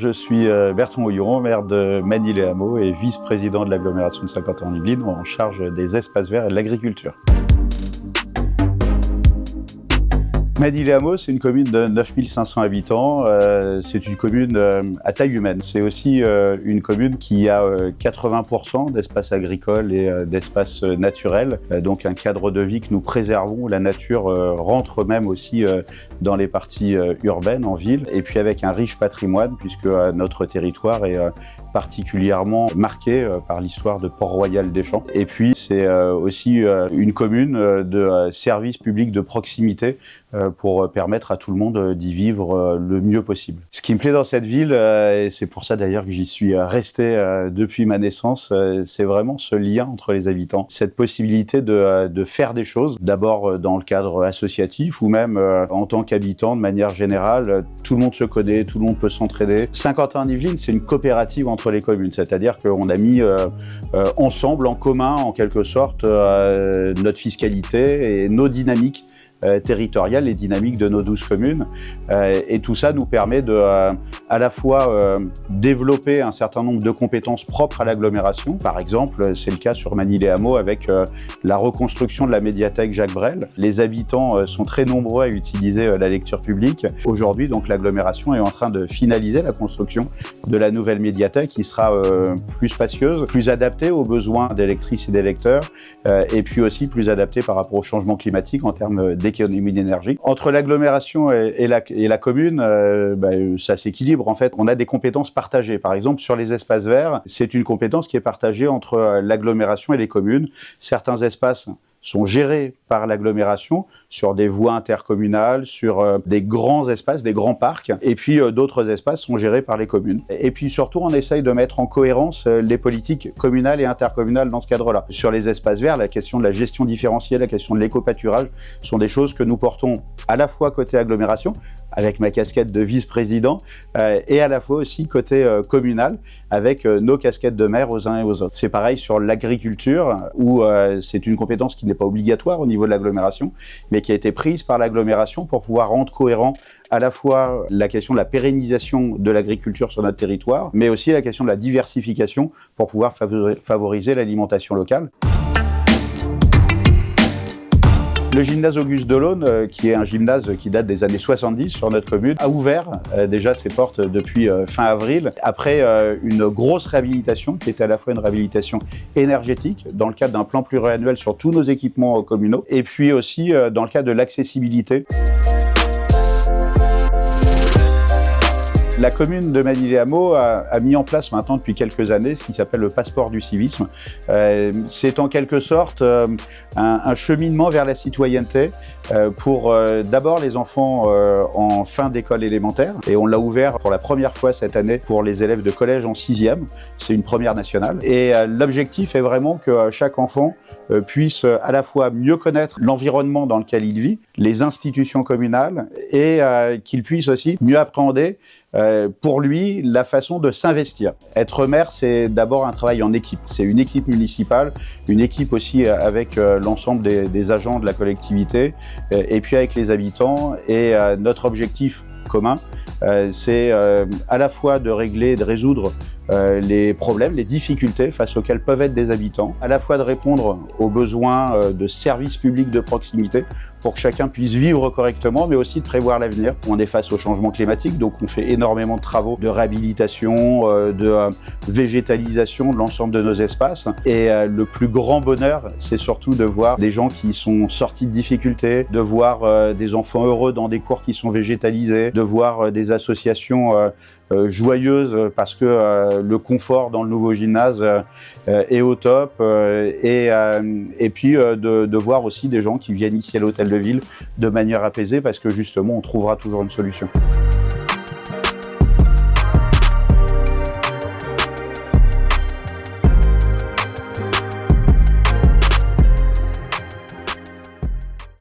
Je suis Bertrand Houilleron, maire de Magny-les-Hameaux et vice-président de l'agglomération de Saint-Quentin-en-Yvelines en charge des espaces verts et de l'agriculture. Magny-les-Hameaux, c'est une commune de 9500 habitants, c'est une commune à taille humaine. C'est aussi une commune qui a 80% d'espaces agricoles et d'espaces naturels, donc un cadre de vie que nous préservons, où la nature rentre même aussi dans les parties urbaines, en ville, et puis avec un riche patrimoine, puisque notre territoire est particulièrement marqué par l'histoire de Port-Royal des Champs. Et puis c'est aussi une commune de services publics de proximité pour permettre à tout le monde d'y vivre le mieux possible. Ce qui me plaît dans cette ville, et c'est pour ça d'ailleurs que j'y suis resté depuis ma naissance, c'est vraiment ce lien entre les habitants, cette possibilité de faire des choses, d'abord dans le cadre associatif ou même en tant qu'habitant de manière générale. Tout le monde se connaît, tout le monde peut s'entraider. Saint-Quentin-en-Yvelines, c'est une coopérative entre les communes, c'est-à-dire qu'on a mis ensemble, en commun, en quelque sorte, notre fiscalité et nos dynamiques territoriales, les dynamiques de nos 12 communes. Et tout ça nous permet de à la fois développer un certain nombre de compétences propres à l'agglomération. Par exemple, c'est le cas sur Magny-les-Hameaux avec la reconstruction de la médiathèque Jacques Brel. Les habitants sont très nombreux à utiliser la lecture publique. Aujourd'hui, donc, l'agglomération est en train de finaliser la construction de la nouvelle médiathèque qui sera plus spacieuse, plus adaptée aux besoins des lectrices et des lecteurs, et puis aussi plus adaptée par rapport au changement climatique en termes d'économie d'énergie. Entre l'agglomération et la commune, ça s'équilibre en fait. On a des compétences partagées. Par exemple, sur les espaces verts, c'est une compétence qui est partagée entre l'agglomération et les communes. Certains espaces sont gérés par l'agglomération sur des voies intercommunales, sur des grands espaces, des grands parcs, et puis d'autres espaces sont gérés par les communes. Et puis surtout, on essaye de mettre en cohérence les politiques communales et intercommunales dans ce cadre-là. Sur les espaces verts, la question de la gestion différenciée, la question de l'éco-pâturage sont des choses que nous portons à la fois côté agglomération, avec ma casquette de vice-président, et à la fois aussi côté communal, avec nos casquettes de maire aux uns et aux autres. C'est pareil sur l'agriculture, où c'est une compétence qui n'est pas obligatoire au niveau de l'agglomération, mais qui a été prise par l'agglomération pour pouvoir rendre cohérent à la fois la question de la pérennisation de l'agriculture sur notre territoire, mais aussi la question de la diversification pour pouvoir favoriser l'alimentation locale. Le gymnase Auguste Delaune, qui est un gymnase qui date des années 70 sur notre commune, a ouvert déjà ses portes depuis fin avril, après une grosse réhabilitation qui était à la fois une réhabilitation énergétique dans le cadre d'un plan pluriannuel sur tous nos équipements communaux, et puis aussi dans le cadre de l'accessibilité. La commune de Magny-les-Hameaux a mis en place maintenant depuis quelques années ce qui s'appelle le passeport du civisme. C'est en quelque sorte un cheminement vers la citoyenneté pour d'abord les enfants en fin d'école élémentaire. Et on l'a ouvert pour la première fois cette année pour les élèves de collège en 6e. C'est une première nationale. Et l'objectif est vraiment que chaque enfant puisse à la fois mieux connaître l'environnement dans lequel il vit, les institutions communales, et qu'il puisse aussi mieux appréhender pour lui, la façon de s'investir. Être maire, c'est d'abord un travail en équipe. C'est une équipe municipale, une équipe aussi avec l'ensemble des agents de la collectivité, et puis avec les habitants. Et notre objectif commun, c'est à la fois de régler et de résoudre les problèmes, les difficultés face auxquelles peuvent être des habitants, à la fois de répondre aux besoins de services publics de proximité pour que chacun puisse vivre correctement, mais aussi de prévoir l'avenir. On est face au changement climatique, donc on fait énormément de travaux de réhabilitation, de végétalisation de l'ensemble de nos espaces. Et le plus grand bonheur, c'est surtout de voir des gens qui sont sortis de difficultés, de voir des enfants heureux dans des cours qui sont végétalisés, de voir des associations joyeuse parce que le confort dans le nouveau gymnase est au top, et puis de voir aussi des gens qui viennent ici à l'hôtel de ville de manière apaisée parce que justement on trouvera toujours une solution.